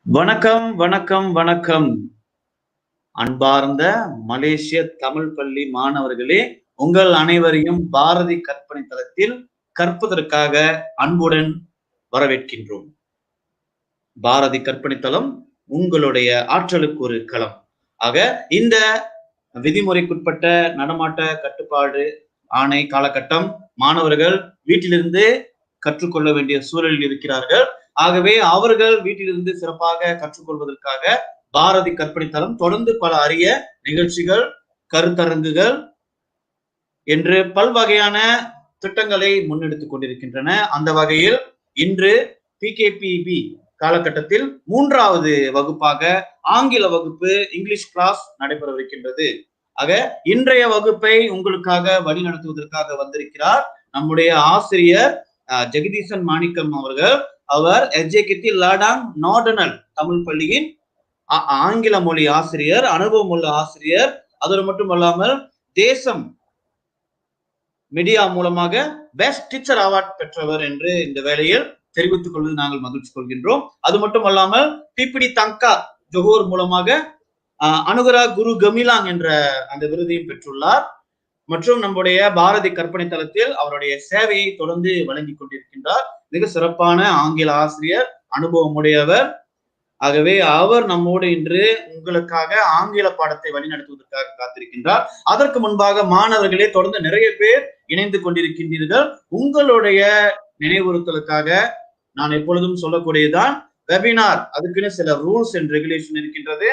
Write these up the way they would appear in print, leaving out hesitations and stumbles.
வணக்கம் வணக்கம் வணக்கம் அன்பார்ந்த மலேசிய தமிழ் பள்ளி மாணவர்களே, உங்கள் அனைவரையும் பாரதி கற்பனை தளத்தில் கற்பதற்காக அன்புடன் வரவேற்கின்றோம். பாரதி கற்பனை தளம் உங்களுடைய ஆற்றலுக்கு ஒரு களம். ஆக இந்த விதிமுறைக்குட்பட்ட நடமாட்ட கட்டுப்பாடு ஆணை காலகட்டம் மாணவர்கள் வீட்டிலிருந்து கற்றுக்கொள்ள வேண்டிய சூழலில் இருக்கிறார்கள். ஆகவே அவர்கள் வீட்டிலிருந்து சிறப்பாக கற்றுக்கொள்வதற்காக பாரதி கற்பனை தளம் தொடர்ந்து பல அரிய நிகழ்ச்சிகள், கருத்தரங்குகள் என்று பல்வகையான திட்டங்களை முன்னெடுத்துக் கொண்டிருக்கின்றன. அந்த வகையில் இன்று Pkpb காலகட்டத்தில் 3வது வகுப்பாக ஆங்கில வகுப்பு இங்கிலீஷ் கிளாஸ் நடைபெறவிருக்கின்றது. ஆக இன்றைய வகுப்பை உங்களுக்காக வழி நடத்துவதற்காக வந்திருக்கிறார் நம்முடைய ஆசிரியர் ஜெகதீசன் மாணிக்கம் அவர்கள். அவர் Sjkt லாடாங் நார்டனல் தமிழ் பள்ளியின் ஆங்கில மொழி ஆசிரியர், அனுபவமுள்ள ஆசிரியர். அதோடு மட்டுமல்லாமல் தேசம் மீடியா மூலமாக பெஸ்ட் டீச்சர் அவார்ட் பெற்றவர் என்று இந்த வேளையில் தெரிவித்துக் கொள்வது நாங்கள் மகிழ்ச்சி கொள்கின்றோம். அது மட்டுமல்லாமல் பிபிடி தங்கா ஜொஹோர் மூலமாக அனுகரா குரு கமிலாங் என்ற அந்த விருதையும் பெற்றுள்ளார். மற்றும் நம்முடைய பாரதி கற்பனை தளத்தில் அவருடைய சேவையை தொடர்ந்து வழங்கி கொண்டிருக்கின்றார். மிக சிறப்பான ஆங்கில ஆசிரியர், அனுபவமுடையவர். ஆகவே அவர் நம்மோடு இன்று உங்களுக்காக ஆங்கில பாடத்தை வழிநடத்துவதற்காக காத்திருக்கின்றார். அதற்கு முன்பாக மாணவர்களே தொடர்ந்து நிறைய பேர் இணைந்து கொண்டிருக்கின்றீர்கள். உங்களுடைய நினைவுறுத்தலுக்காக நான் எப்பொழுதும் சொல்லக்கூடியதான் வெபினார், அதுக்குன்னு சில ரூல்ஸ் அண்ட் ரெகுலேஷன் இருக்கின்றது.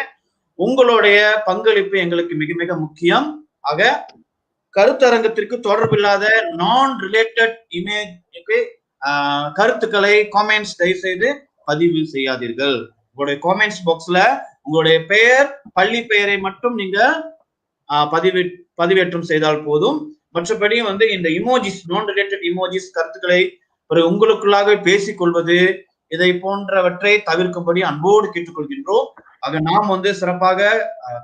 உங்களுடைய பங்களிப்பு எங்களுக்கு மிக மிக முக்கியம். ஆக கருத்தரங்கத்திற்கு தொடர்பில்லாத நான் ரிலேட்டட் இமேஜ் கருத்துக்களை காமெண்ட்ஸ் தயவு செய்து பதிவு செய்யாதீர்கள். உங்களுடைய காமெண்ட்ஸ் பாக்ஸ்ல உங்களுடைய பெயர், பள்ளி பெயரை மட்டும் நீங்க பதிவேற்றம் செய்தால் போதும். மற்றபடி இந்த இமோஜிஸ், நான் ரிலேட்டட் இமோஜிஸ் கருத்துக்களை ஒரு உங்களுக்குள்ளாக பேசிக்கொள்வது, இதை போன்றவற்றை தவிர்க்கும்படி அன்போடு கேட்டுக்கொள்கின்றோம். ஆக நாம் சிறப்பாக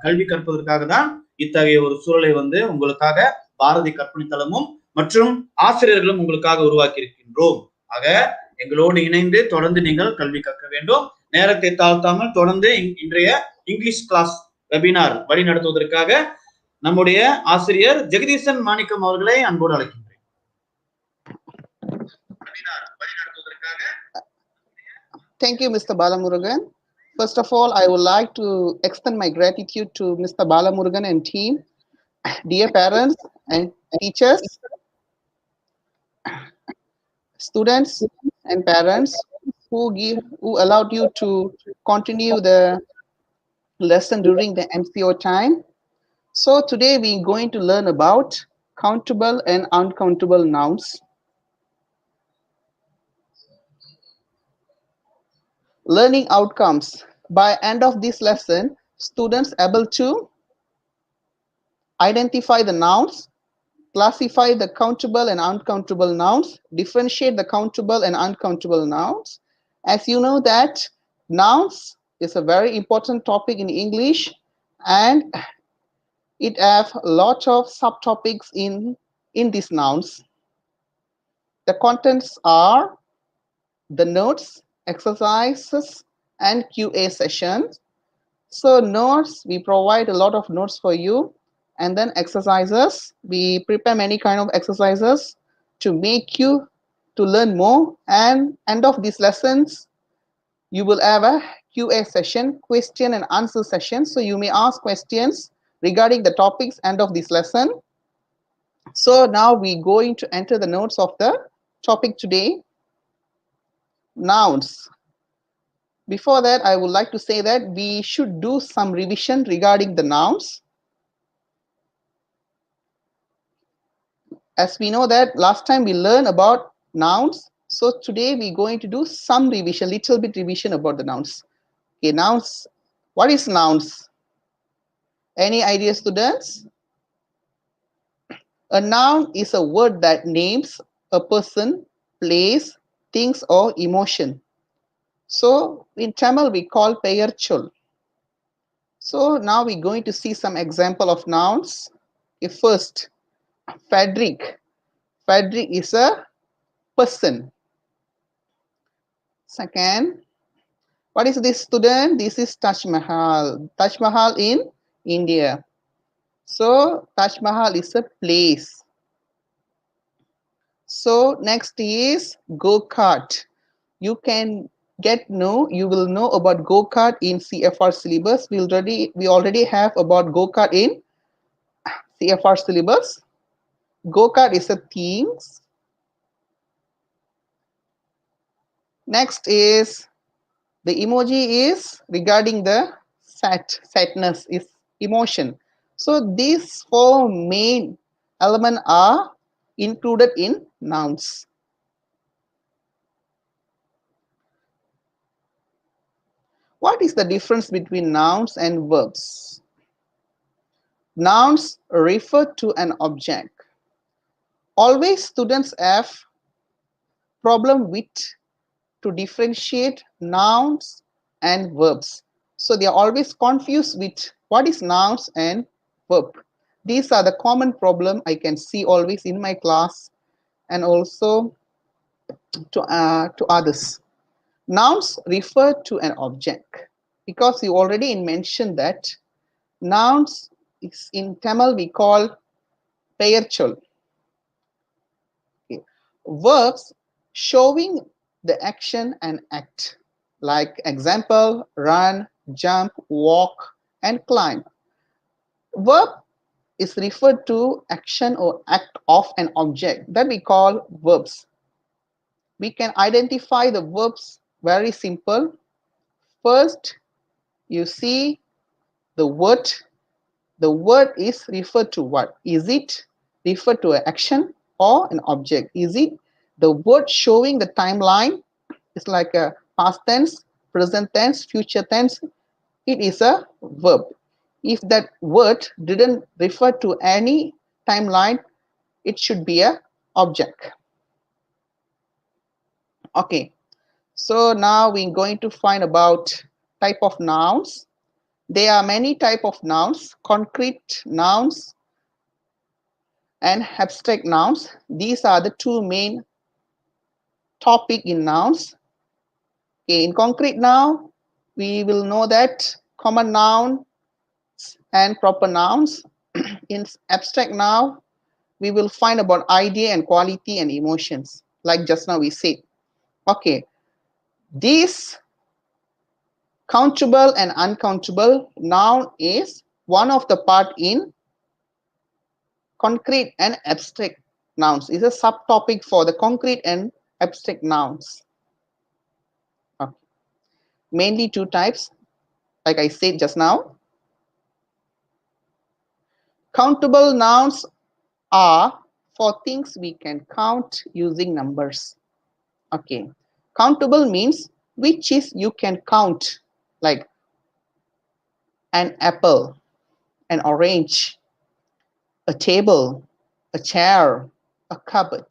கல்வி கற்பதற்காக தான் இத்தகைய ஒரு சூழலை உங்களுக்காக பாரதி கற்பனை தளமும் மற்றும் ஆசிரியர்களும் உங்களுக்காக உருவாக்கி இருக்கின்றோம். ஆக எங்களோடு இணைந்து தொடர்ந்து நீங்கள் கல்வி கற்க வேண்டும். நேரத்தை தாழ்த்தாமல் தொடர்ந்து இன்றைய இங்கிலீஷ் கிளாஸ் வெபினார் வழி நடத்துவதற்காக நம்முடைய ஆசிரியர் ஜெகதீசன் மாணிக்கம் அவர்களை அன்போடு அழைக்கின்றேன். Thank you, Mr. Balamurugan. First of all, I would like to extend my gratitude to Mr. Balamurugan and team. Dear parents and teachers, students and parents who allowed you to continue the lesson during the MCO time. So today we're going to learn about countable and uncountable nouns. Learning outcomes. By end of this lesson, students able to identify the nouns, classify the countable and uncountable nouns, differentiate the countable and uncountable nouns. As you know that nouns is a very important topic in English, and it have a lot of subtopics in these nouns. The contents are the notes, exercises, and QA sessions. So notes, we provide a lot of notes for you, and then exercises, we prepare many kind of exercises to make you to learn more. And end of these lessons, you will have a QA session, question and answer session. So you may ask questions regarding the topics end of this lesson. So now we're going to enter the notes of the topic today. Nouns. Before that, I would like to say that we should do some revision regarding the nouns. As we know that last time we learned about nouns, so today we're going to do some revision, little bit revision about the nouns. Okay, nouns. What is nouns? Any idea, students? A noun is a word that names a person, place, things, or emotion. So in Tamil we call Peyar Chol. So now we're going to see some example of nouns. Okay, first, Frederick. Frederick is a person. Second, What is this, student? This is Taj Mahal. Taj Mahal in India. So Taj Mahal is a place. So next is go-kart. You will know about go-kart in CFR syllabus. We already have about go-kart in CFR syllabus. Go-kart is a things. Next is the emoji is regarding the sadness is emotion. So these four main elements are included in nouns. What is the difference between nouns and verbs? Nouns refer to an object. Always students have problem with to differentiate nouns and verbs. So they are always confused with what is nouns and verb. These are the common problem I can see always in my class and also to others. Nouns refer to an object because you already mentioned that nouns is in Tamil we call பெயர்ச்சொல். Okay. Verbs showing the action and act. Like example, run, jump, walk, and climb. Verb is referred to action or act of an object that we call verbs. We can identify the verbs very simple. First, you see the word. The word is referred to what? Is it referred to an action or an object? Is it the word showing the timeline? It's like a past tense, present tense, future tense. It is a verb. If that word didn't refer to any timeline, it should be a object. Okay, so now we're going to find about type of nouns. There are many type of nouns, concrete nouns and abstract nouns. These are the two main topic in nouns. Okay, in concrete noun, we will know that common noun and proper nouns. In abstract noun, we will find about idea and quality and emotions, like just now we said. Okay, this countable and uncountable noun is one of the part in concrete and abstract nouns. It's a subtopic for the concrete and abstract nouns. Okay. Mainly two types, like I said just now. Countable nouns are for things we can count using numbers. Okay. Countable means which is you can count, like an apple, an orange, a table, a chair, a cupboard.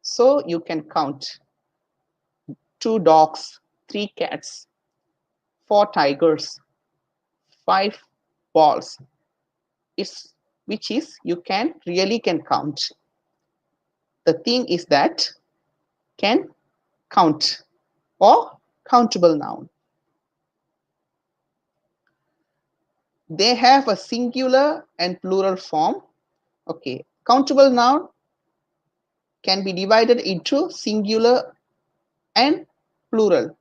So you can count 2 dogs, 3 cats, 4 tigers, 5 balls. It's which is you can really can count. The thing is that can count or countable noun. They have a singular and plural form. Okay, countable noun can be divided into singular and plural.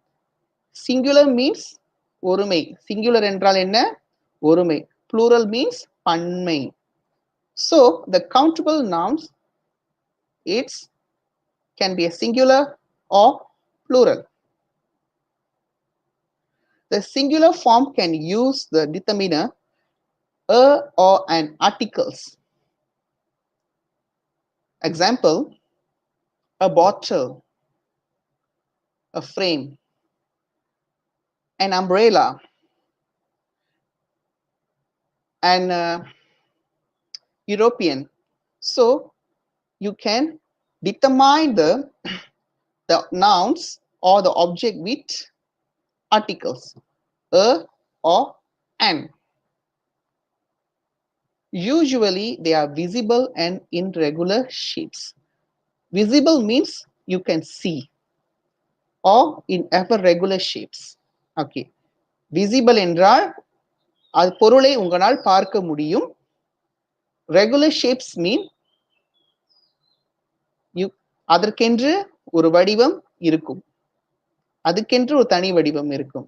Singular means ஒருமை. Singular என்றால் என்ன? ஒருமை. Plural means பன்மை. So the countable nouns it's can be a singular or plural. The singular form can use the determiner a or an articles. Example, a bottle, a frame, an umbrella, an European. So you can determine the nouns or the object with articles a or an. Usually they are visible and in regular shapes. Visible means you can see or in ever regular shapes. Okay. Visible என்றால் அது பொருளை உங்களால் பார்க்க முடியும். Regular shapes mean அதற்கென்று ஒரு வடிவம் இருக்கும். அதுக்கென்று ஒரு தனி வடிவம் இருக்கும்.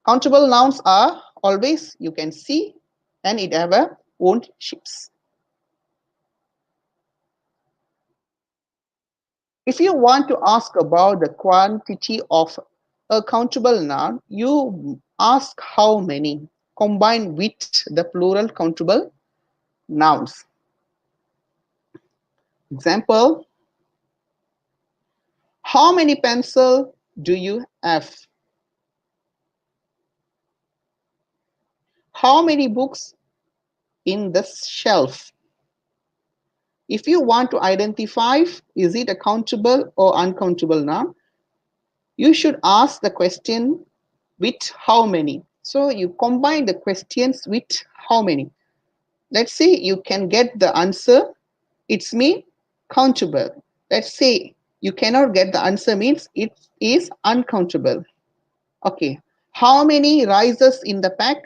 Countable nouns are always you can see and it have a own shapes. If you want to ask about the quantity of a countable noun, you ask how many combined with the plural countable nouns. Example, how many pencils do you have? How many books in the shelf? If you want to identify is it a countable or uncountable noun, you should ask the question with how many. So you combine the questions with how many. Let's say you can get the answer, it's mean countable. Let's say you cannot get the answer means it is uncountable. Okay, how many rices in the pack?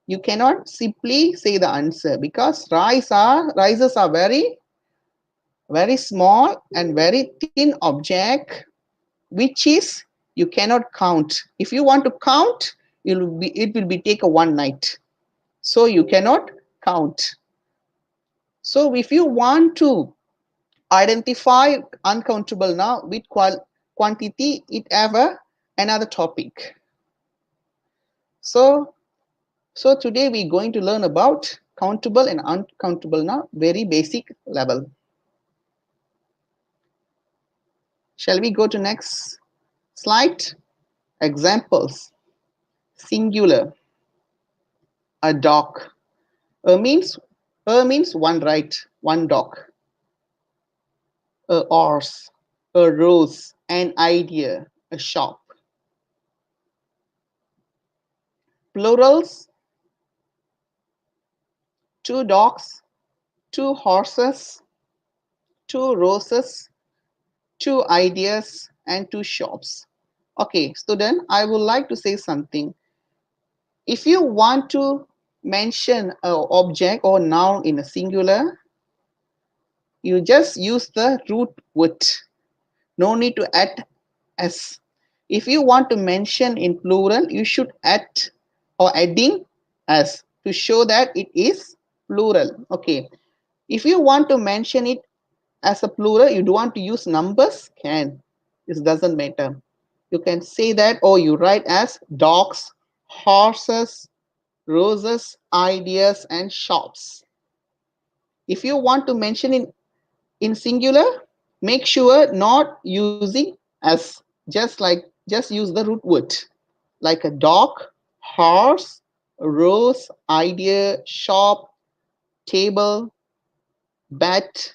You cannot simply say the answer because rices are very small and very thin object, which is you cannot count. If you want to count, it will be take a one night. So you cannot count. So if you want to identify uncountable now with quantity, it have another topic. So today we're going to learn about countable and uncountable now, very basic level. Shall we go to next slide? Examples. Singular. A dog. Means one right, one dog. A horse, a rose, an idea, a shop. Plurals. Two dogs, two horses, two roses, two ideas, and two shops. Okay, student, I would like to say something. If you want to mention an object or noun in a singular, you just use the root word. No need to add s. If you want to mention in plural, you should add or adding s to show that it is plural. Okay. If you want to mention it as a plural, you don't want to use numbers, can. It doesn't matter. You can say that, or you write as dogs, horses, roses, ideas, and shops. If you want to mention in singular, make sure not using as, just use the root word like a dog, horse, rose, idea, shop, table, bat,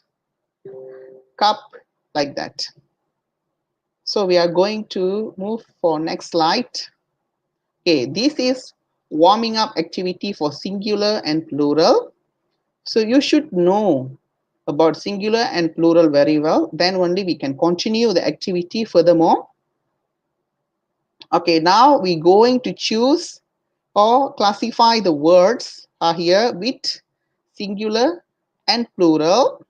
cup, like that. So we are going to move for next slide. Okay, this is warming up activity for singular and plural. So you should know about singular and plural very well. Then only we can continue the activity furthermore. Okay, now we're going to choose or classify the words are here with singular and plural.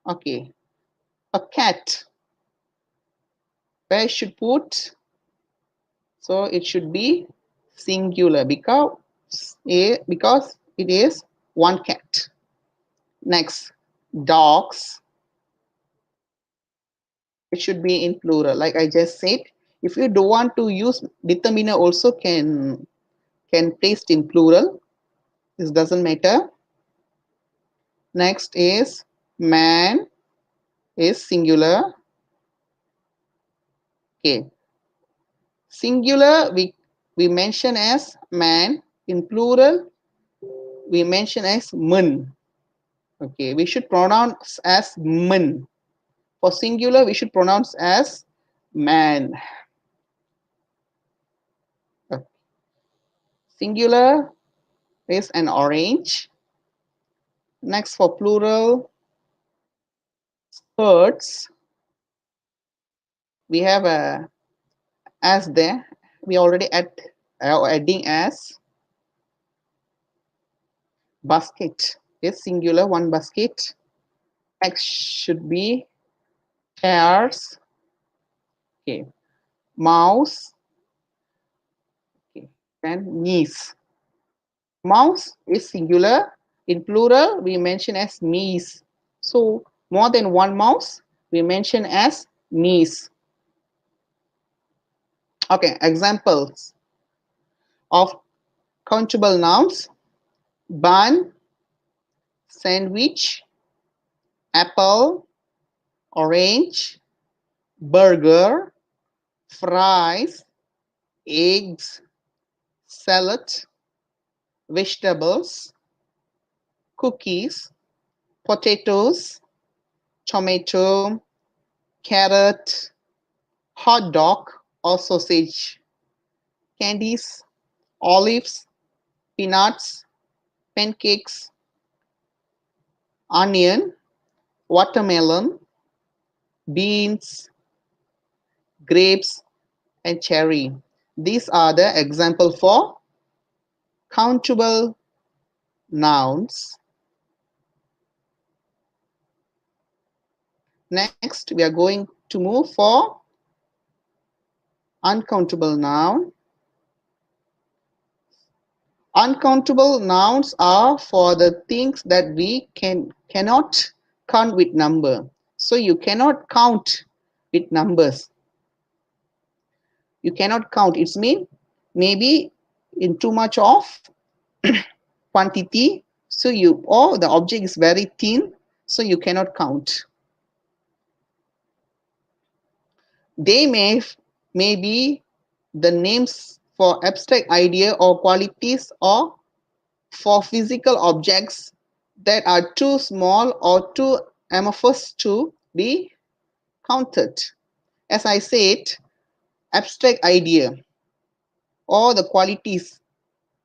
Okay, a cat. Where should put? So it should be singular because it is one cat. Next, dogs. It should be in plural. Like I just said, if you don't want to use determiner, also can place in plural. This doesn't matter. Next is man is singular. Okay, singular we mention as man. In plural we mention as mun. Okay, we should pronounce as mun. For singular we should pronounce as man. Okay. Singular is an orange. Next, for plural, skirts, we have a as there. We already adding as basket is singular, one basket. Next should be chairs. Okay, mouse. Okay, then knees. Mouse is singular. In plural, we mention as me's. So more than one mouse, we mention as me's. Okay, examples of countable nouns: bun, sandwich, apple, orange, burger, fries, eggs, salad, vegetables, cookies, potatoes, tomato, carrot, hot dog or sausage, candies, olives, peanuts, pancakes, onion, watermelon, beans, grapes, and cherry. These are the example for countable nouns. Next, we are going to move for uncountable noun. Uncountable nouns are for the things that we cannot count with number. So you cannot count with numbers. You cannot count. It means maybe in too much of quantity. So the object is very thin, so you cannot count. They may be the names for abstract idea or qualities, or for physical objects that are too small or too amorphous to be counted. As I said, abstract idea or the qualities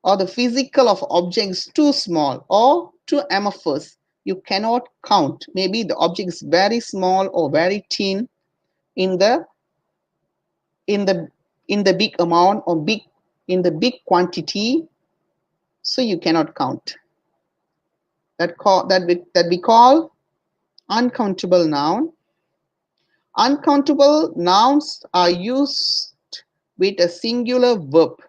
or the physical of objects too small or too amorphous, you cannot count. Maybe the object is very small or very thin in the big amount or in the big quantity, so you cannot count. That we call uncountable noun. Uncountable nouns are used with a singular verb.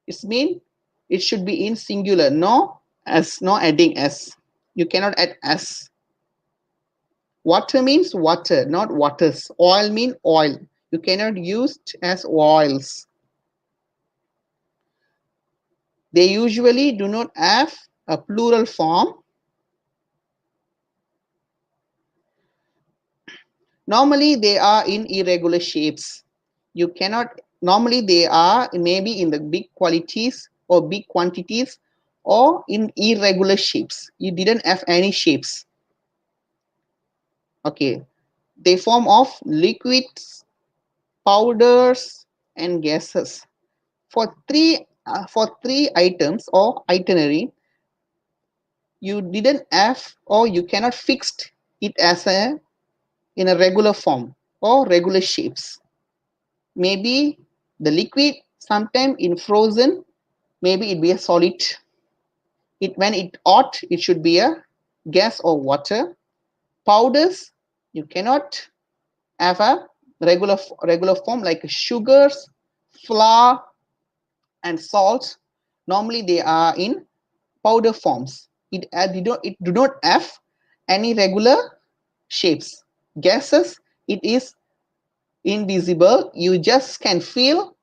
It means it should be in singular, no adding s. You cannot add s. Water means water, not waters. Oil means oil. You cannot use it as oils. They usually do not have a plural form. Normally, they are in irregular shapes. You cannot, normally they are maybe in the big qualities or big quantities or in irregular shapes. You didn't have any shapes. Okay. They form of liquids, powders, and gases. For three items or itinerary, you didn't have or you cannot fix it as in a regular form or regular shapes. Maybe the liquid, sometime in frozen, maybe it be a solid. When it hot, it should be a gas or water. Powders, you cannot have a regular form like sugars, flour, and salt. Normally they are in powder forms. It do not have any regular shapes. Gases, it is invisible. You just can feel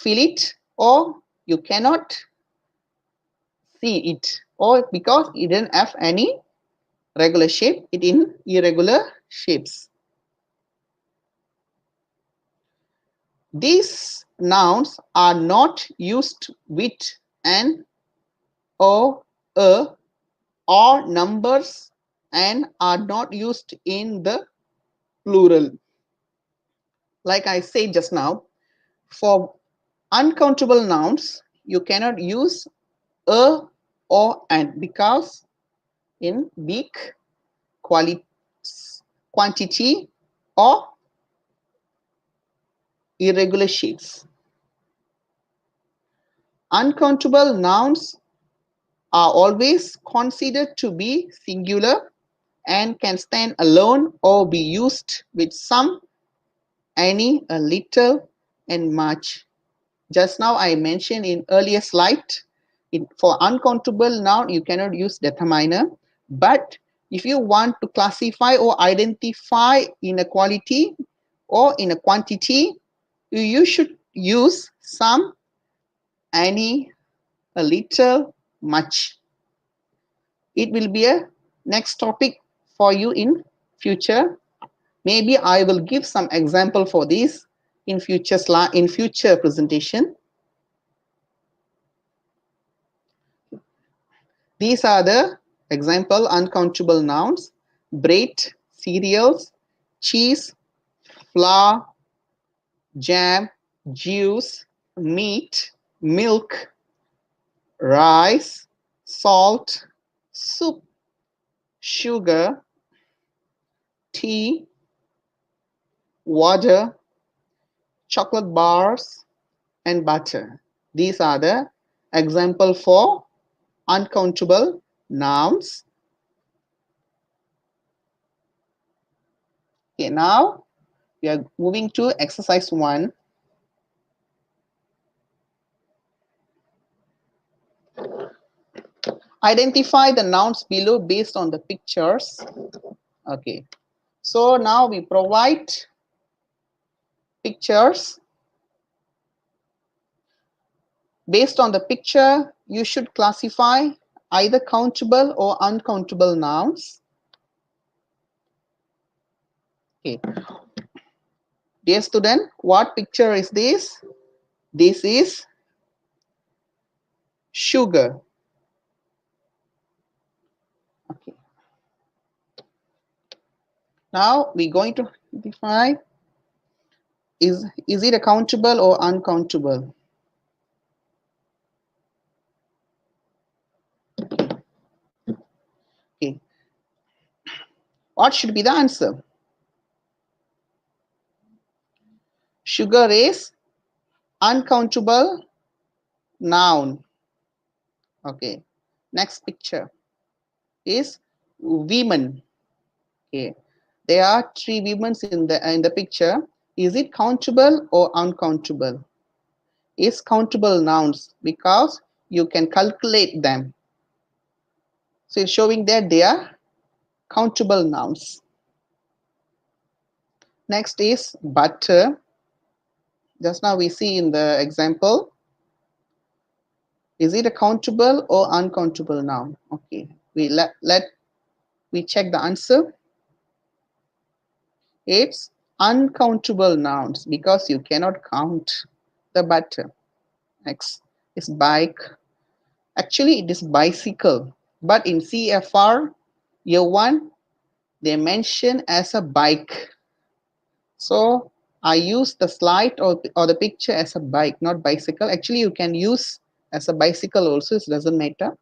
it, or you cannot see it, or because it didn't have any regular shape, it in irregular shapes. These nouns are not used with an or a or numbers, and are not used in the plural. Like I said just now, for uncountable nouns, you cannot use a or an, because in big quantity or irregular shapes. Uncountable nouns are always considered to be singular and can stand alone or be used with some, any, a little, and much. Just now I mentioned in earlier slide, for uncountable noun you cannot use determiner, but if you want to classify or identify in a quality or in a quantity, you should use some, any, a little, much. It will be a next topic for you in future. Maybe I will give some example for this in future presentation. These are the example uncountable nouns: bread, cereals, cheese, flour, jam, juice, meat, milk, rice, salt, soup, sugar, tea, water, chocolate bars, and butter. These are the example for uncountable nouns. Okay, now we are moving to exercise 1. Identify the nouns below based on the pictures. Okay, so now we provide pictures. Based on the picture, you should classify either countable or uncountable nouns. Okay. Dear student, what picture is this? This is sugar. Okay. Now we're going to define, is it a countable or uncountable? Okay. What should be the answer? Sugar is uncountable noun. Okay. Next picture is women. Okay. There are 3 women in the picture. Is it countable or uncountable? Is countable nouns because you can calculate them. So it's showing that they are countable nouns. Next is butter. Just now we see in the example. Is it a countable or uncountable noun? Okay, we check the answer. It's uncountable nouns because you cannot count the butter. Next is bike. Actually, it is bicycle, but in CFR year 1, they mention as a bike. So I use the slide or the picture as a bike, not bicycle. Actually, you can use as a bicycle also, it doesn't matter.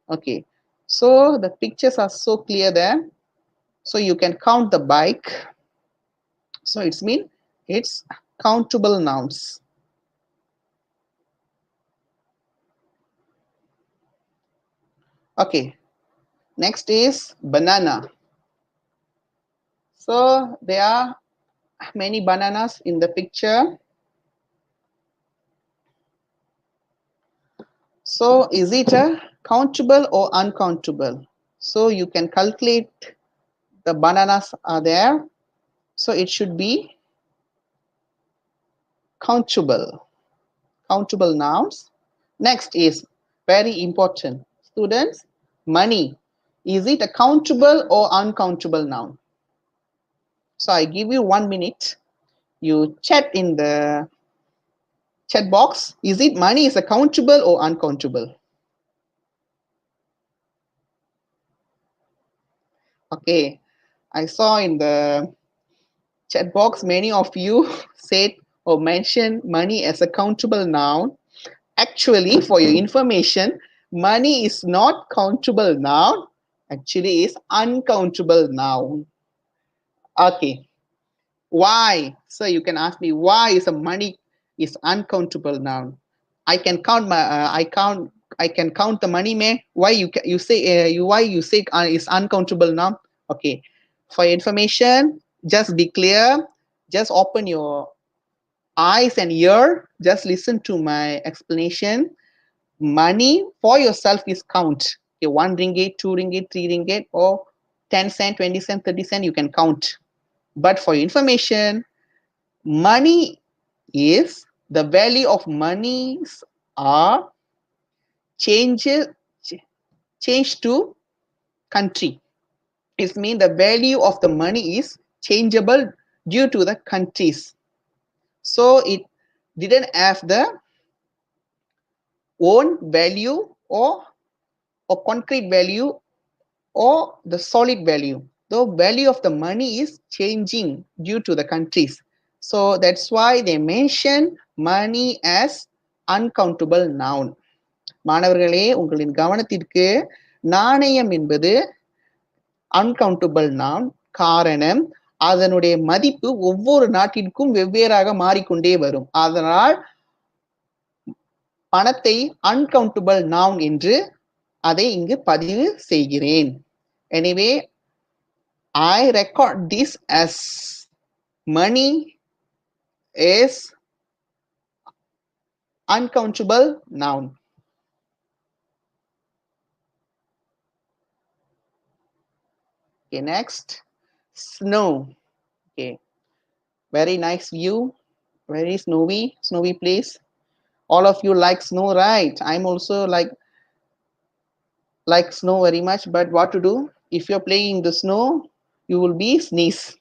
Okay, so the pictures are so clear there. So you can count the bike. So it's mean it's countable nouns. Okay, next is banana. So there are many bananas in the picture. So is it a countable or uncountable? So you can calculate the bananas are there. So it should be countable nouns. Next is very important. Students, money. Is it a countable or uncountable noun? So I give you 1 minute. You chat in the chat box. Is it money is a countable or uncountable? Okay, I saw in the chat box many of you said or mentioned money as a countable noun. Actually, for your information, money is not countable noun. Actually, is uncountable noun. Okay. Why? So you can ask me, why is a money is uncountable noun? I can count my I can count the money, man. Why you say why you say is uncountable noun? Okay, for your information, just be clear. Just open your eyes and ear. Just listen to my explanation. Money for yourself is count. Okay, 1 ringgit, 2 ringgit, 3 ringgit, or 10 cent, 20 cent, 30 cent. You can count. But for your information, money is the value of monies are changed changed to country. It means the value of the money is changeable due to the countries. So it didn't have the own value or concrete value or the solid value. The value of the money is changing due to the countries. So that's why they mention money as uncountable noun. மாணவர்களே, உங்களின் கவனத்திற்கு நாணயம் என்பது uncountable noun. காரணம், அதனுடைய மதிப்பு ஒவ்வொரு நாட்டிற்கும் வெவ்வேறாக மாறிக்கொண்டே வரும். அதனால் பணத்தை uncountable noun என்று அதை இங்கு பதிவு செய்கிறேன். Anyway, I record this as money is uncountable noun. Okay, next, snow. Okay, very nice view, very snowy place. All of you like snow, right? I'm also like snow very much, but what to do? If you're playing in the snow, you will be sneeze.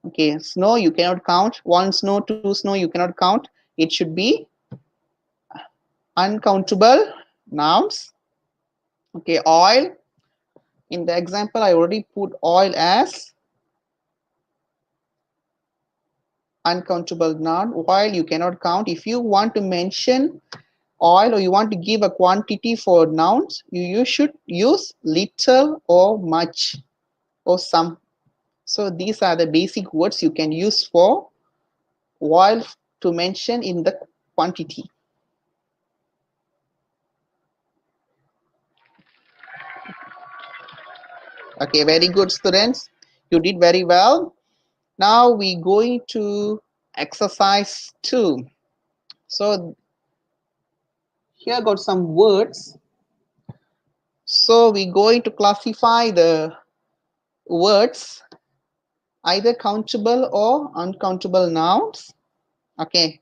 Okay, snow you cannot count. 1 snow, 2 snow you cannot count. It should be uncountable nouns. Okay, oil. In the example, I already put oil as uncountable noun. Oil you cannot count. If you want to mention oil or you want to give a quantity for nouns, you should use little or much or some. So these are the basic words you can use for oil to mention in the quantity. Okay, very good, students. You did very well. Now we going to exercise 2. So here got some words. So we going to classify the words either countable or uncountable nouns. Okay.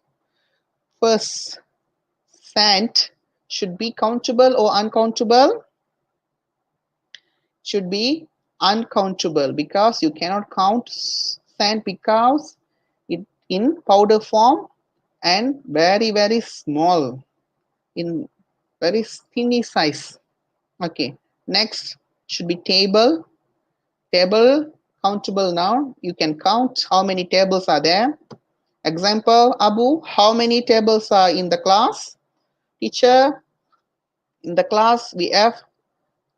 First, sand should be countable or uncountable? Should be uncountable because you cannot count sand because it in powder form and very small, in very skinny size. Okay, next should be table. Table, countable noun. You can count how many tables are there. Example, Abu, how many tables are in the class? Teacher, in the class we have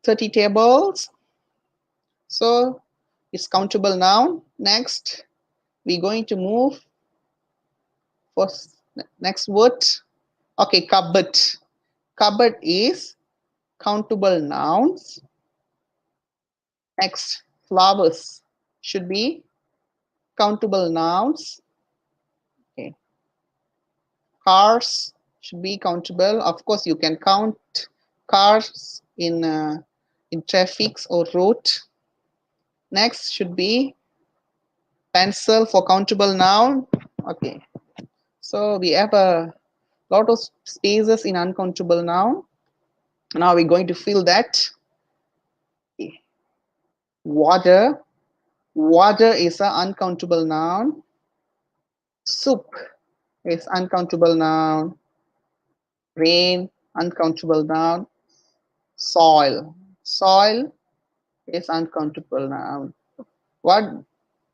30 tables. So it's countable noun. Next, we're going to move for next word. Okay, cupboard. Cupboard is countable nouns. Next, flowers should be countable nouns. Okay. Cars should be countable. Of course, you can count cars in traffics or road. Next should be pencil for countable noun. Okay. So we have a lot of spaces in uncountable noun. Now we're going to fill that. Okay. Water. Water is an uncountable noun. Soup is uncountable noun. Rain, uncountable noun. Soil. Soil is uncountable noun. What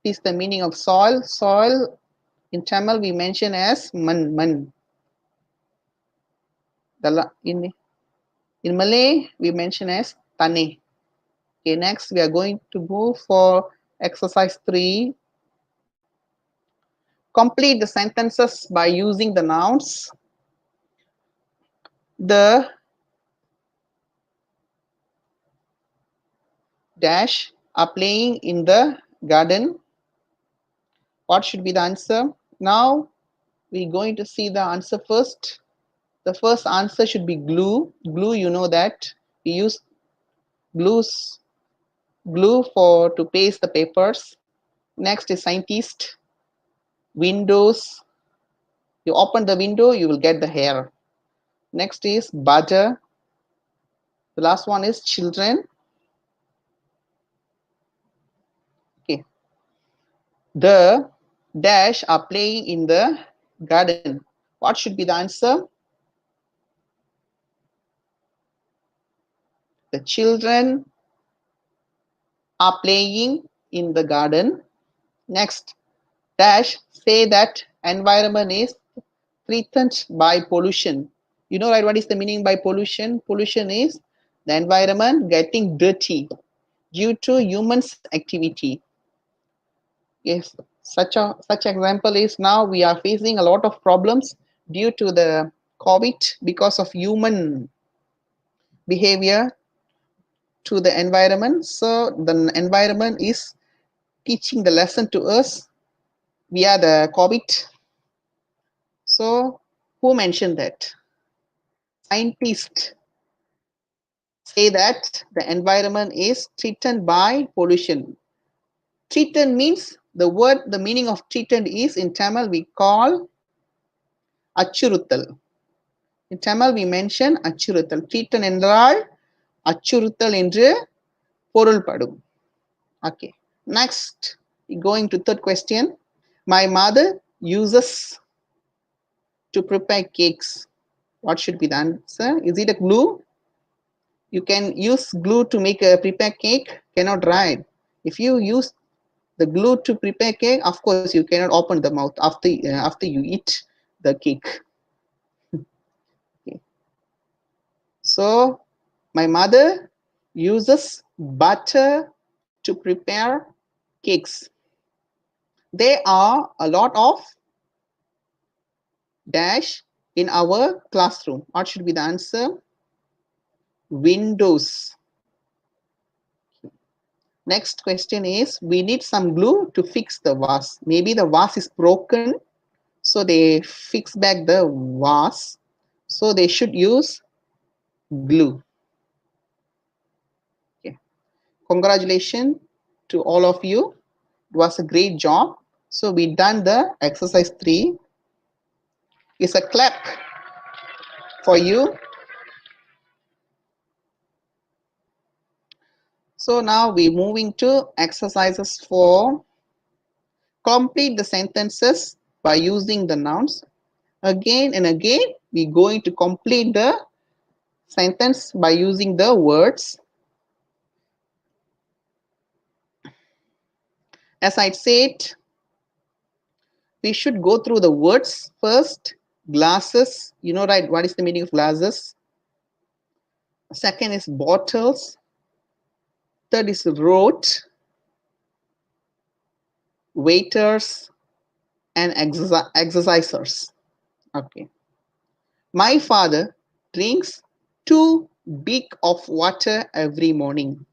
is the meaning of soil? Soil in Tamil we mention as man. In Malay we mention as tane. Okay, next we are going to move for exercise 3. complete the sentences by using the nouns. The dash are playing in the garden. What should be the answer? Now we're going to see the answer first. The first answer should be glue. Glue, you know that we use glues, glue for to paste the papers. Next is scientist. Windows. You open the window, you will get the hair. Next is butter. The last one is children. Okay. The dash are playing in the garden. What should be the answer? The children are playing in the garden. Next, dash say that environment is threatened by pollution. You know, right, what is the meaning by pollution? Pollution is the environment getting dirty due to humans activity. Yes, such example is now we are facing a lot of problems due to the COVID because of human behavior to the environment. So the environment is teaching the lesson to us via the COVID. So who mentioned that? Scientists say that the environment is threatened by pollution. Threatened means the word, the meaning of threatened is in Tamil we call achuruttal. In Tamil we mention achuruttal. Threatened என்றால் அச்சுறுத்தல் என்று பொருள்படும். Okay. Next, going to third question. My mother uses to prepare cakes. What should be the answer? Is it a glue? You can use glue to make a prepare cake? Cannot, right? If you use the glue to prepare cake, of course you cannot open the mouth after you eat the cake. Okay. So my mother uses butter to prepare cakes. There are a lot of dash in our classroom. What should be the answer? Windows. Next question is, we need some glue to fix the vase. Maybe the vase is broken, so they fix back the vase. So they should use glue. Okay. Congratulations to all of you. It was a great job. So we done the exercise 3. It's a clap for you. So now we're moving to exercises 4. Complete the sentences by using the nouns. Again and again, we're going to complete the sentence by using the words. As I said, we should go through the words first. Glasses, you know, right? What is the meaning of glasses? Second is bottles. Third is road, waiters, and exercisers. Okay. My father drinks 2 big of water every morning.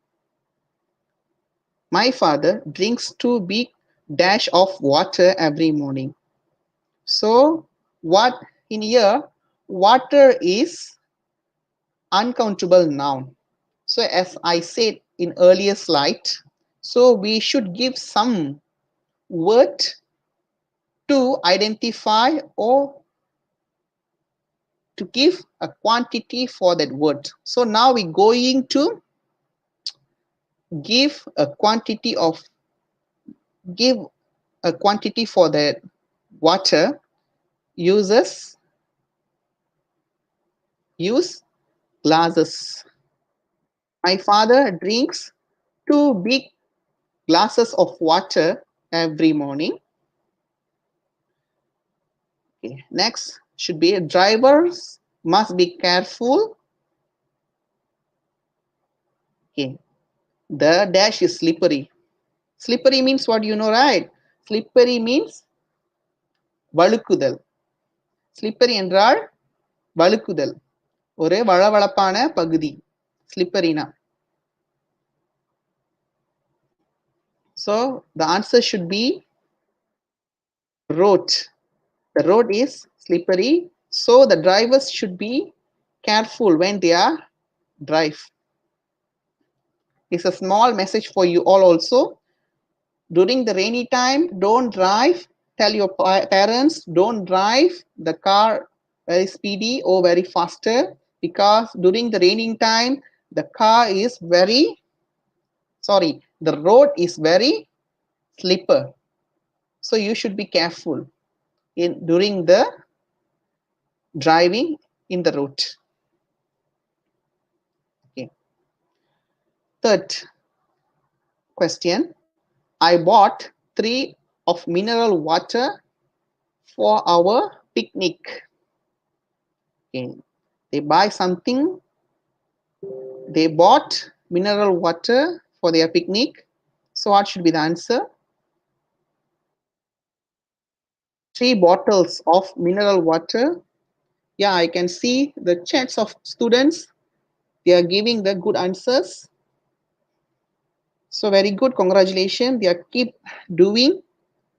My father drinks 2 big dash of water every morning. So what in here, water is uncountable noun. So as I said in earlier slide, so we should give some word to identify or to give a quantity for that word. So now we're going to give a quantity for the water. Use glasses. My father drinks 2 big glasses of water every morning. Okay. Next should be drivers must be careful. Okay. The dash is slippery. Slippery means what, you know, right? Slippery means வழுக்குதல். Slippery என்றால் வழுக்குதல், ஒரு வளவளப்பான பகுதி. Slipperyனா. So the answer should be road. The road is slippery, so the drivers should be careful when they are drive. It's a small message for you all also. During the rainy time, don't drive. Tell your parents, don't drive the car very speedy or very faster, because during the raining time, the road is very slipper. So you should be careful during the driving in the road. Okay. Third question. I bought 3 of mineral water for our picnic. Okay. They buy something. They bought mineral water for their picnic. So what should be the answer? 3 bottles of mineral water. Yeah, I can see the chats of students. They are giving the good answers. So very good. Congratulations. They are keep doing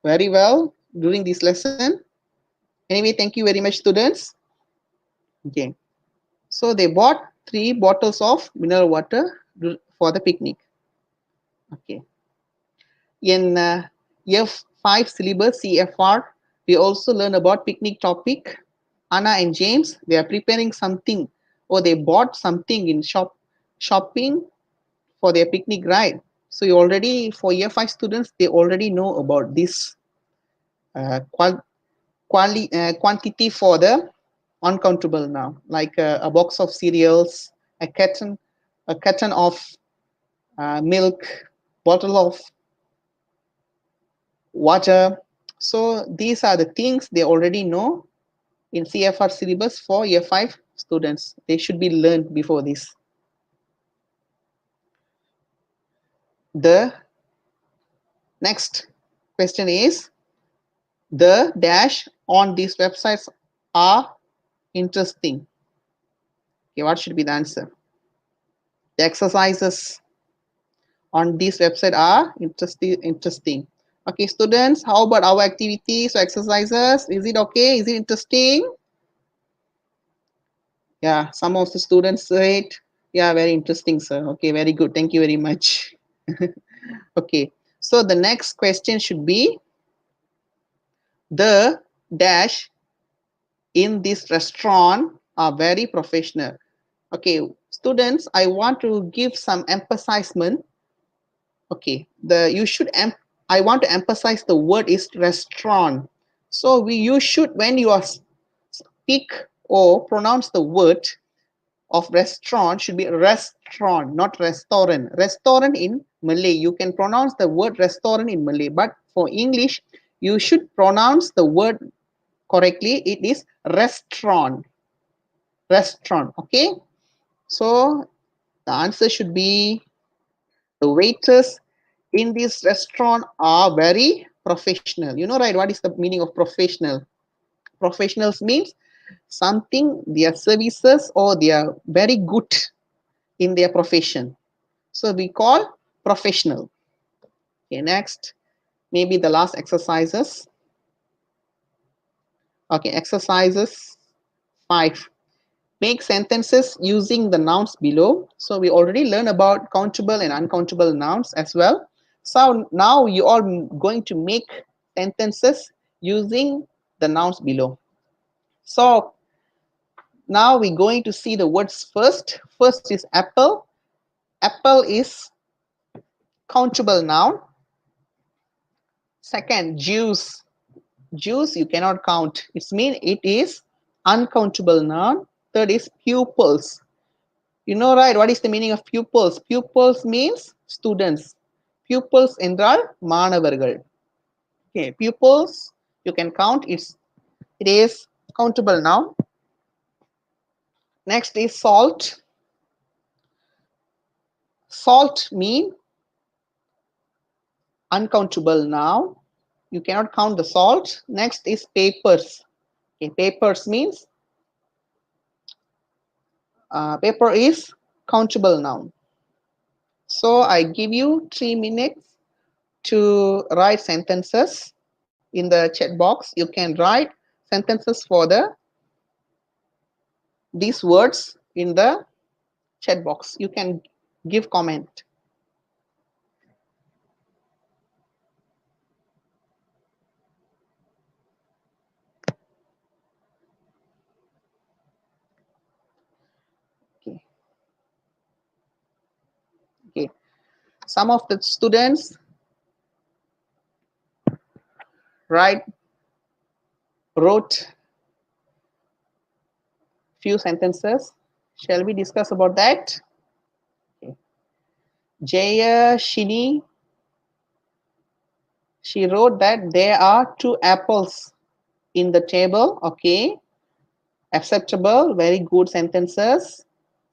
very well during this lesson. Anyway, thank you very much, students. Okay. So they bought 3 bottles of mineral water for the picnic. Okay. In F5 syllabus CFR, we also learn about picnic topic. Anna and James, they are preparing something, or they bought something in shopping for their picnic, right? So you already, for year 5 students, they already know about this quantity for the uncountable now, like a box of cereals, a carton of milk, bottle of water. So these are the things they already know in CFR syllabus for year 5 students. They should be learned before this. The next question is, the dash on these websites are interesting. Okay, what should be the answer? The exercises on this website are interesting. Okay, students, how about our activities or exercises? Is it okay? Is it interesting? Yeah, some of the students said, yeah, very interesting, sir. Okay, very good. Thank you very much. Okay, so the next question should be, the dash in this restaurant are very professional. Okay, students, I want to give some emphasizement. Okay, I want to emphasize the word is restaurant. So you should, when you are speak or pronounce the word of restaurant, should be restaurant, not restaurant. Restaurant in Malay, you can pronounce the word restaurant in Malay, but for English, you should pronounce the word correctly. It is restaurant. Restaurant. Okay, so the answer should be, the waiters in this restaurant are very professional. You know, right? What is the meaning of professional? Professionals means something, their services, or they are very good in their profession. So we call professional. Okay, next, maybe the last exercises. Okay, exercises 5. Make sentences using the nouns below. So we already learned about countable and uncountable nouns as well. So now you are going to make sentences using the nouns below. So now we're going to see the words first. First is apple. Apple is countable noun. Second, juice. Juice you cannot count. It means it is uncountable noun. Third is pupils. You know, right? What is the meaning of pupils? Pupils means students. Pupils என்றால் மாணவர்கள். Okay, pupils you can count. It is countable noun. Next is salt. Salt mean uncountable noun. You cannot count the salt. Next is papers. Okay, papers means paper is countable noun. So I give you 3 minutes to write sentences in the chat box. You can write sentences for these words in the chat box. You can give comment. Okay. Okay. Some of the students wrote few sentences. Shall we discuss about that? Okay. Jaya Shini, she wrote that there are 2 apples in the table. Okay, acceptable, very good sentences.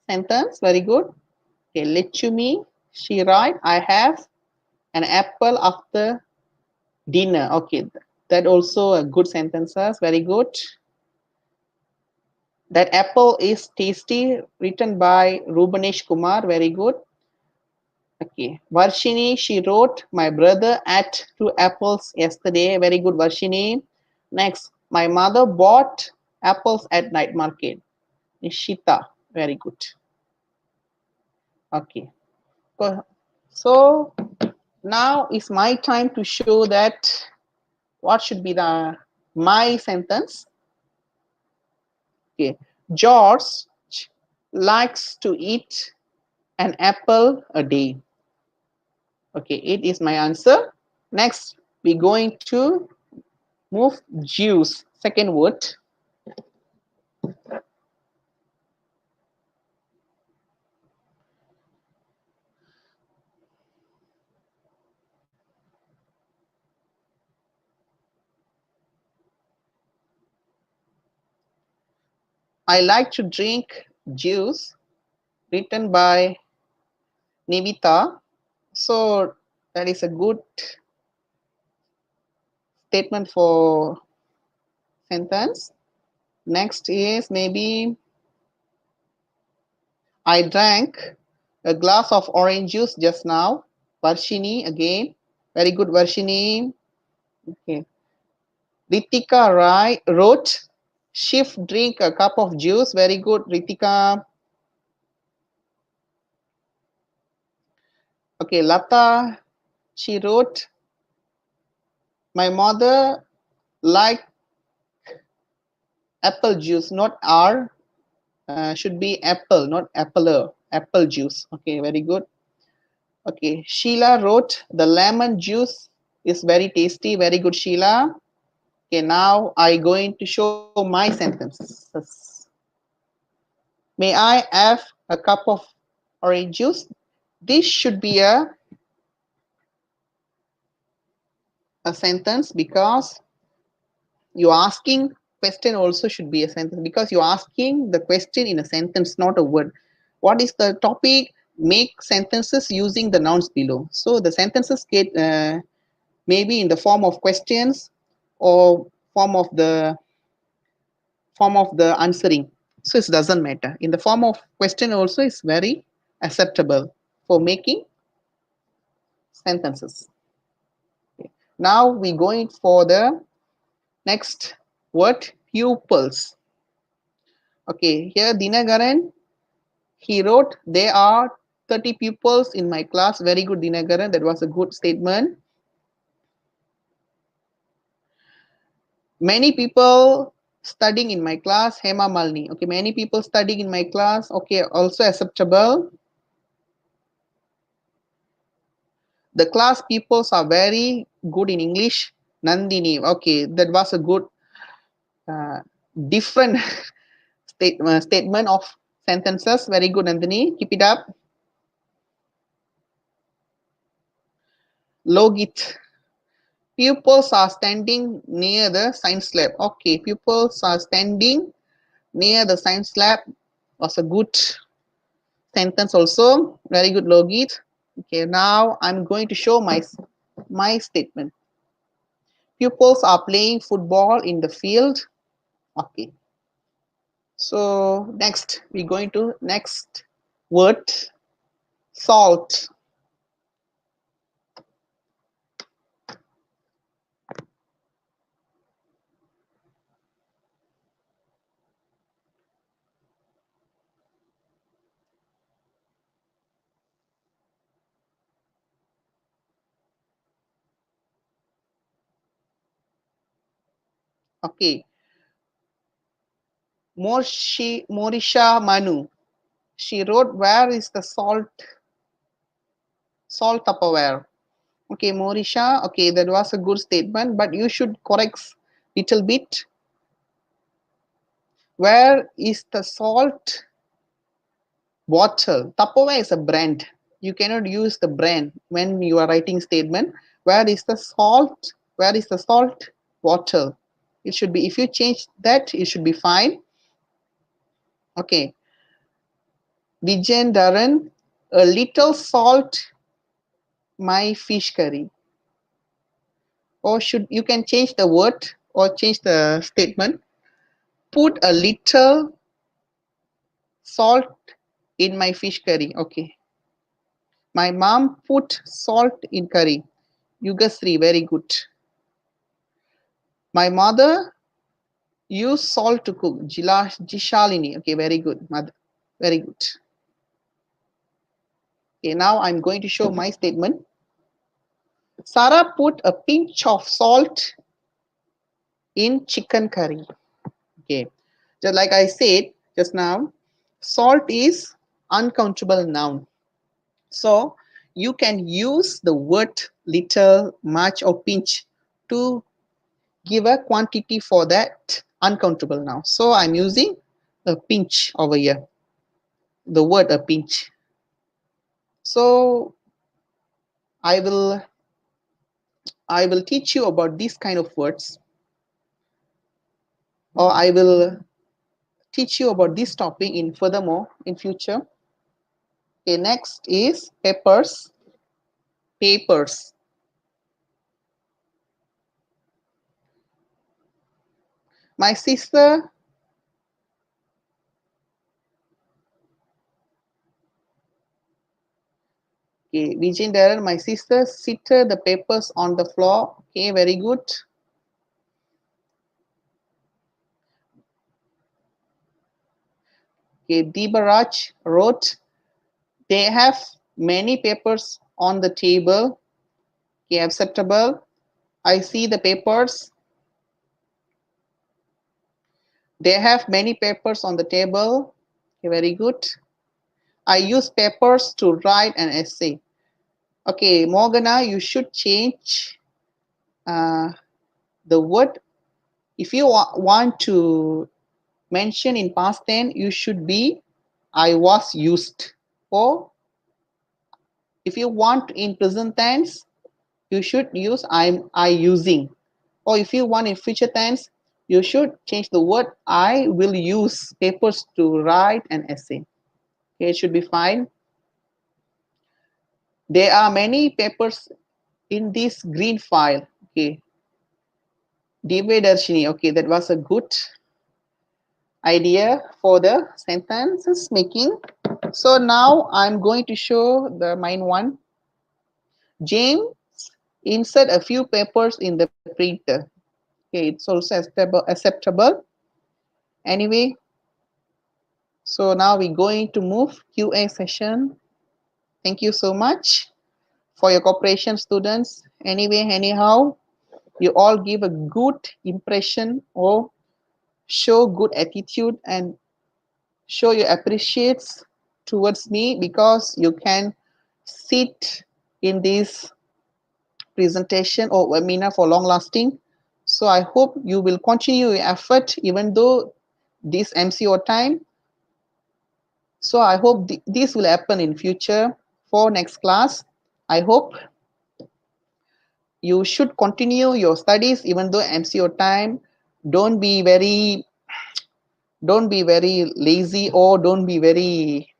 Sentence, very good. Okay, Lechumi, she write, I have an apple after dinner. Okay, that also a good sentences, very good. That apple is tasty, written by Rubanesh Kumar, very good. Okay, Varshini, she wrote, my brother ate 2 apples yesterday, very good Varshini. Next, my mother bought apples at night market. Nishita, very good. Okay, so now is my time to show that what should be the my sentence. Okay, George likes to eat an apple a day. Okay, it is my answer. Next, we're going to move juice, second word. I like to drink juice, written by Nivita. So that is a good statement for sentence. Next is maybe I drank a glass of orange juice just now. Varshini again. Very good, Varshini. Okay. Ritika wrote, Shift drink a cup of juice. Very good, Ritika. Okay, Lata, she wrote, my mother liked apple juice, not R. Should be apple, not apple. Apple juice. Okay, very good. Okay, Sheila wrote, the lemon juice is very tasty. Very good, Sheila. Okay, now I going to show my sentences. May I have a cup of orange juice? This should be a sentence because you're asking question also should be a sentence because you're asking the question in a sentence, not a word. What is the topic? Make sentences using the nouns below. So the sentences get maybe in the form of questions or form of the answering. So it doesn't matter. In the form of question also is very acceptable for making sentences. Okay. Now we going for the next word, pupils. Okay, here Dinagaran, he wrote, there are 30 pupils in my class. Very good, Dinagaran. That was a good statement. Many people studying in my class, Hema Malni. Okay, many people studying in my class. Okay, also acceptable. The class pupils are very good in English. Nandini. Okay, that was a good different statement of sentences. Very good, Nandini. Keep it up. Logit. Pupils are standing near the science lab. Okay, pupils are standing near the science lab was a good sentence also. Very good, Logit. Okay, now I'm going to show my statement. Pupils are playing football in the field. Okay. So next, we're going to next word, salt. Okay. Morisha Manu. She wrote, "Where is the salt Tupperware?" Okay, Morisha. Okay, that was a good statement, but you should correct little bit. Where is the salt bottle? Tupperware is a brand. You cannot use the brand when you are writing statement. Where is the salt? Where is the salt bottle? It should be, if you change that, it should be fine. Okay. Vijayan Dharan, a little salt my fish curry. Or should, you can change the word or change the statement. Put a little salt in my fish curry. Okay. My mom put salt in curry. Yugasri, very good. My mother used salt to cook. Jishalini. Okay, very good. Mother. Very good. Okay, now I'm going to show my statement. Sarah put a pinch of salt in chicken curry. Okay. Just like I said just now, salt is uncountable noun. So you can use the word little, much, or pinch to give a quantity for that uncountable noun. So I'm using a pinch over here, the word a pinch. So I will teach you about these kind of words, or I will teach you about this topic in furthermore in future. Okay, next is papers. Papers. My sister Okay, Vijay, my sister seated the papers on the floor. Okay, very good. Okay, Debaraj wrote, they have many papers on the table. Okay, acceptable. I see the papers. They have many papers on the table. Okay, very good. I use papers to write an essay. Okay, Morgana, you should change the word. If you want to mention in past tense, you should be I was used. Or if you want in present tense, you should use I using. Or if you want in future tense, you should change the word I will use papers to write an essay. Okay, it should be fine. There are many papers in this green file. Okay. Darshini. Okay, that was a good idea for the sentences making. So now I'm going to show the main one. James insert a few papers in the printer. Okay, it's also acceptable. Anyway, so now we're going to move QA session. Thank you so much for your cooperation, students. Anyway, anyhow, you all give a good impression or show good attitude and show your appreciates towards me because you can sit in this presentation or webinar for long lasting. So I hope you will continue your effort even though this MCO time. So I hope this will happen in future for next class. I hope you should continue your studies even though MCO time. Don't be very lazy or don't be very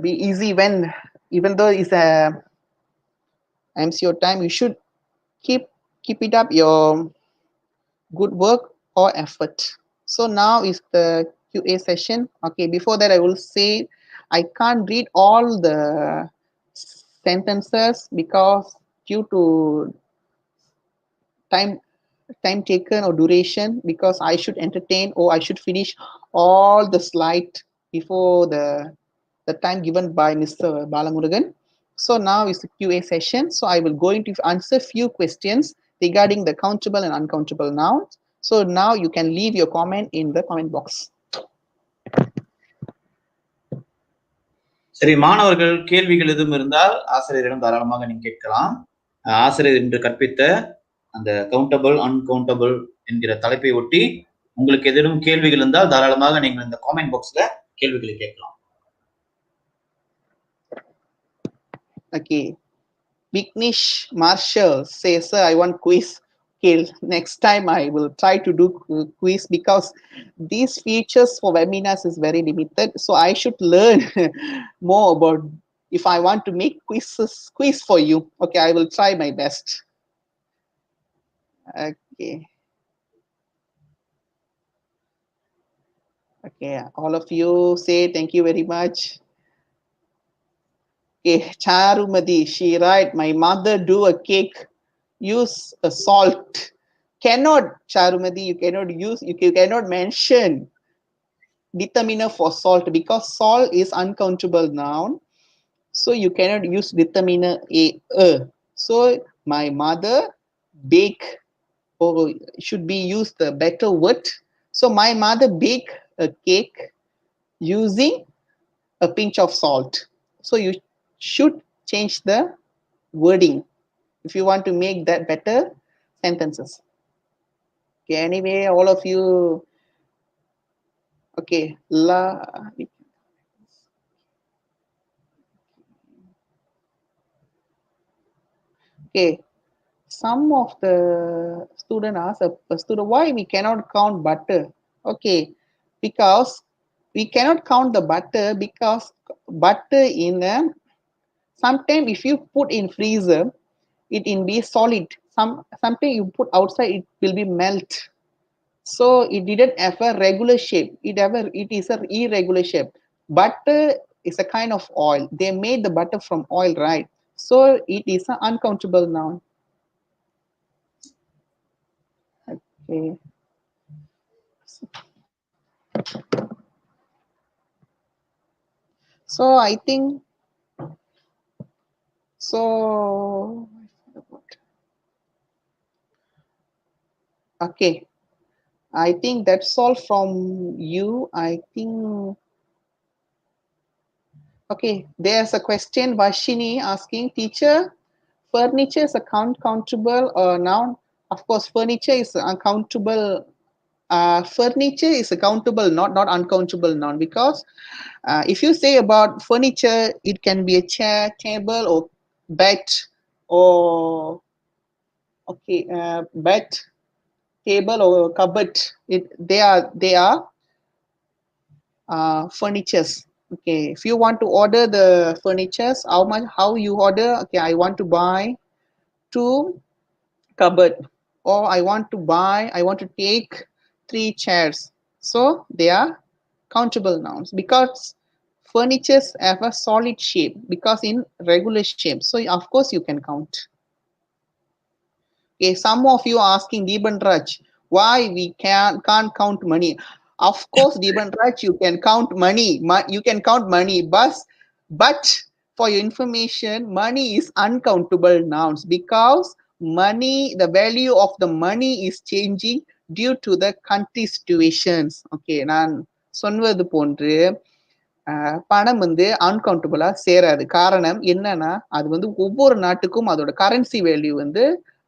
be easy when even though it's a MCO time. You should keep keep it up your good work or effort. So now is the QA session. Okay, before that I will say I can't read all the sentences because due to time taken or duration, because I should entertain or I should finish all the slide before the time given by Mr. Balamurugan. So now is the QA session. So I will going to answer few questions regarding the countable and uncountable nouns. So now you can leave your comment in the comment box. சரி, மாணவர்கள் கேள்விகள் எதுவும் இருந்தால் ஆசிரியரிடம் தாராளமாக நீங்க கேட்கலாம். ஆசிரியர் இன்று கற்பித்த அந்த கவுண்டபிள் அன்கவுண்டபிள் என்கிற தலைப்பை ஒட்டி உங்களுக்கு ஏதேனும் கேள்விகள் இருந்தால் தாராளமாக நீங்கள் இந்த காமெண்ட் பாக்ஸ்ல கேள்விகளை கேட்கலாம். Okay, Vignesh Marshall says, sir, I want quiz. Okay, next time I will try to do quiz because these features for webinars is very limited. So I should learn more about if I want to make quiz for you. Okay, I will try my best. Okay. Okay, all of you say thank you very much. Okay, Charumadi, she write, my mother do a cake, use a salt. Cannot, Charumadi, you cannot use, you cannot mention determiner for salt because salt is uncountable noun. So you cannot use determiner a. So my mother bake, or should be used the better word. So my mother bake a cake using a pinch of salt. So you should change the wording if you want to make that better sentences. Okay, anyway, all of you, okay, okay, some of the student ask a student why we cannot count butter. Okay, because we cannot count the butter because butter in a sometimes if you put in freezer it will be solid, something you put outside it will be melt. So it didn't have a regular shape, it is a irregular shape. Butter is a kind of oil, they made the butter from oil, right? So it is an uncountable noun. Okay, so I think so okay, I think that's all from you. I think okay, there's a question Vashini asking, teacher, furniture is a countable or noun? Of course furniture is uncountable. Furniture is a countable, not uncountable noun, because if you say about furniture, it can be a chair, table, or bed, or okay, bed, table, or cupboard. They are furnitures. Okay, if you want to order the furnitures, how you order? Okay, I want to buy 2 cupboard, or I want to take 3 chairs. So they are countable nouns because furnitures have a solid shape because in regular shape, so of course you can count. Okay, some of you are asking Deeban Raj, why we can't count money. Of course, Deeban Raj, you can count money. You can count money, but for your information, money is uncountable nouns because money, the value of the money is changing due to the country situations. Okay, நான் சொன்னது போன்று பணம் வந்து அன்கவுண்டபிளா சேராது. காரணம் என்னன்னா அது வந்து ஒவ்வொரு நாட்டுக்கும் அதோட கரன்சி வேல்யூ வந்து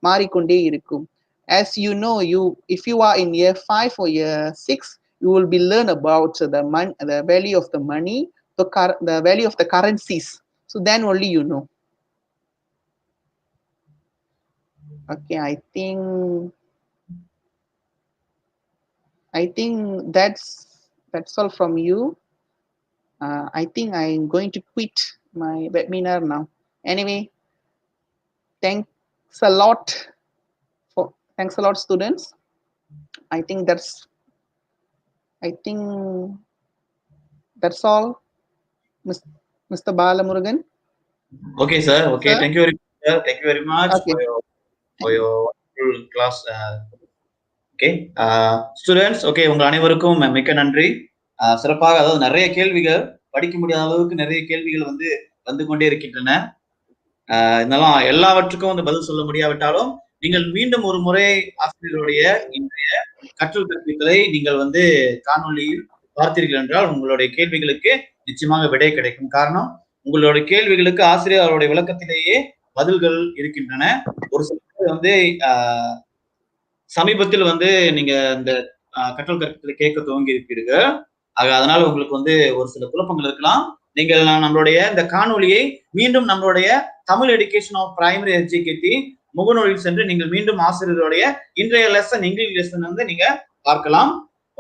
மாறிக்கொண்டே இருக்கும். As you know, if you are in year 5 or year 6, you will be learn about the value of the money, the value of the currencies. So then only you know. Okay, I think that's all from you. I think I'm going to quit my webinar now. Anyway, thanks a lot Thanks a lot, students. I think that's all, Mr. Balamurugan. Okay, sir. Okay, Sir? thank you very much, sir. Thank you very much Okay. for your wonderful class. Okay, students. Okay, உங்கள் அனைவருக்கும் மிக்க நன்றி. சிறப்பாக, அதாவது நிறைய கேள்விகள், படிக்க முடியாத அளவுக்கு நிறைய கேள்விகள் வந்து கொண்டே இருக்கின்றன. இதெல்லாம் எல்லாவற்றுக்கும் வந்து பதில் சொல்ல முடியாவிட்டாலும் நீங்கள் மீண்டும் ஒரு முறை ஆசிரியருடைய இன்றைய கற்றல் கற்பித்தலை நீங்கள் வந்து காணொலியில் பார்த்தீர்கள் என்றால் உங்களுடைய கேள்விகளுக்கு நிச்சயமாக விடை கிடைக்கும். காரணம், உங்களுடைய கேள்விகளுக்கு ஆசிரியர் அவருடைய விளக்கத்திலேயே பதில்கள் இருக்கின்றன. ஒரு சில வந்து சமீபத்தில் வந்து நீங்க இந்த கற்றல் கற்பித்தலை கேட்க துவங்கி இருப்பீர்கள். அதனால உங்களுக்கு வந்து ஒரு சில குழப்பங்கள் இருக்கலாம். நீங்கள் நம்மளுடைய இந்த காணொலியை மீண்டும் நம்மளுடைய தமிழ் எடுகேஷன் ஆஃப் பிரைமரி எஜுகேட்டி முகநூலில் சென்று நீங்கள் மீண்டும் ஆசிரியருடைய இன்றைய லெசன், இங்கிலீஷ் லெசன் வந்து நீங்க பார்க்கலாம்.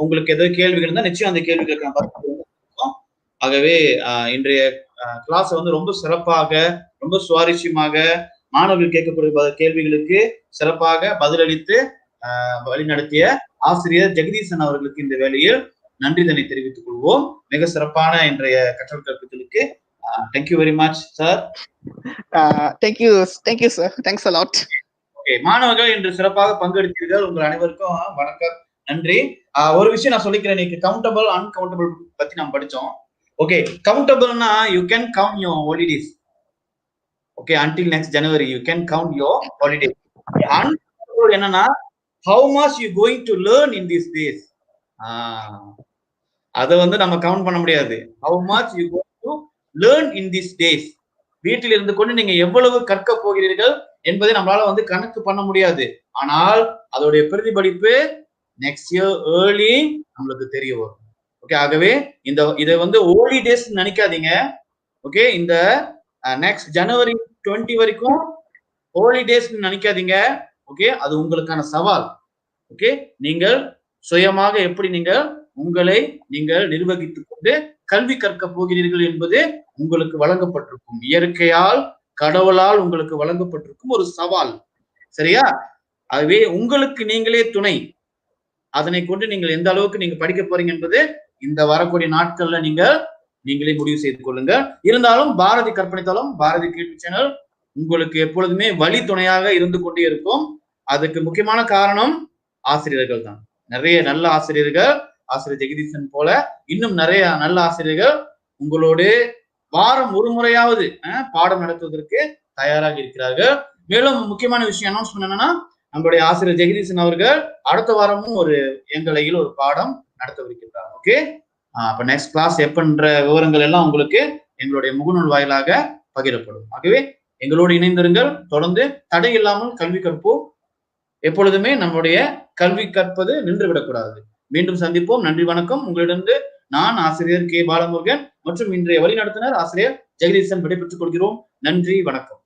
உங்களுக்கு ஏதாவது கேள்விகள் இருந்தால் நிச்சயம் அந்த கேள்விகளுக்கு நான் பார்த்து. ஆகவே இன்றைய கிளாஸ் வந்து ரொம்ப சிறப்பாக, ரொம்ப சுவாரஸ்யமாக மாணவர்கள் கேட்கக்கூடிய கேள்விகளுக்கு சிறப்பாக பதிலளித்து வழிநடத்திய ஆசிரியர் ஜெகதீசன் அவர்களுக்கு இந்த வேளையில் நன்றிதனை தெரிவித்துக் கொள்வோம். மிக சிறப்பான இன்றைய கற்றல் கற்பித்தலுக்கு thank you very much, sir. Thank you, sir. Thanks a lot. Okay, மாணவர்கள் இன்று சிறப்பாக பங்கெடுத்தீர்கள். உங்கள் அனைவருக்கும் வணக்கம், நன்றி. ஒரு விஷயம் நான் சொல்லிக்கிறேன். இன்னைக்கு கவுண்டபிள் அன்கவுண்டபிள் பத்தி நாம் படிச்சோம். ஓகே, கவுண்டபிள்னா you can count your holidays. Okay, until next January you can count your holidays. Uncountable என்னன்னா how much you going to learn in these days. அதை வந்து நம்ம கவுண்ட் பண்ண முடியாது. how much you going to learn in these days. வீட்டில் இருந்து கொண்டு நீங்க எவ்வளவு கற்க போகிறீர்கள் என்பதை நம்மளால வந்து கணக்கு பண்ண முடியாது. ஆனால் அதோடைய பிரதிபலிப்பு நெக்ஸ்ட் இயர் ஏர்லி நம்மளுக்கு தெரிய வரும். ஓகே, ஆகவே இதை வந்து ஹாலிடேஸ் நினைக்காதீங்க. ஓகே, இந்த நெக்ஸ்ட் ஜனவரி 20 வரைக்கும் ஹாலிடேஸ் நினைக்காதீங்க. ஓகே, அது உங்களுக்கான சவால். ஓகே, நீங்கள் சுயமாக எப்படி உங்களை நீங்கள் நிர்வகித்துக் கொண்டு கல்வி கற்க போகிறீர்கள் என்பது உங்களுக்கு வழங்கப்பட்டிருக்கும். இயற்கையால், கடவுளால் உங்களுக்கு வழங்கப்பட்டிருக்கும் ஒரு சவால். சரியா? ஆகவே உங்களுக்கு நீங்களே துணை. அதனை கொண்டு நீங்கள் எந்த அளவுக்கு நீங்க படிக்க போறீங்க என்பது இந்த வரக்கூடிய நாட்கள்ல நீங்களே முடிவு செய்து கொள்ளுங்க. இருந்தாலும் பாரதி கற்பனைத்தளம், பாரதி கிரியேட்டிவ் சேனல் உங்களுக்கு எப்பொழுதுமே வழி துணையாக இருந்து கொண்டே இருக்கும். அதுக்கு முக்கியமான காரணம் ஆசிரியர்கள் தான். நிறைய நல்ல ஆசிரியர்கள், ஆசிரியர் ஜெகதீசன் போல இன்னும் நிறைய நல்ல ஆசிரியர்கள் உங்களோடு வாரம் ஒரு முறையாவது பாடம் நடத்துவதற்கு தயாராக இருக்கிறார்கள். மேலும் முக்கியமான விஷயம் அனௌன்ஸ்மெண்ட் என்னன்னா, நம்மளுடைய ஆசிரியர் ஜெகதீசன் அவர்கள் அடுத்த வாரமும் எங்களையில் ஒரு பாடம் நடத்தவிருக்கிறார். ஓகே, அப்ப நெக்ஸ்ட் கிளாஸ் எப்பன்ற விவரங்கள் எல்லாம் உங்களுக்கு எங்களுடைய முகநூல் வாயிலாக பகிரப்படும். ஆகவே எங்களோடு இணைந்திருங்கள். தொடர்ந்து தடை இல்லாமல் கல்வி கற்போம். எப்பொழுதுமே நம்முடைய கல்வி கற்பது நின்று விடக்கூடாது. மீண்டும் சந்திப்போம். நன்றி, வணக்கம். உங்களிடம் நான் ஆசிரியர் கே. பாலமுருகன் மற்றும் இன்றைய வழிநடத்துனர் ஆசிரியர் ஜெகதீசன் விடைபெற்றுக் கொள்கிறோம். நன்றி, வணக்கம்.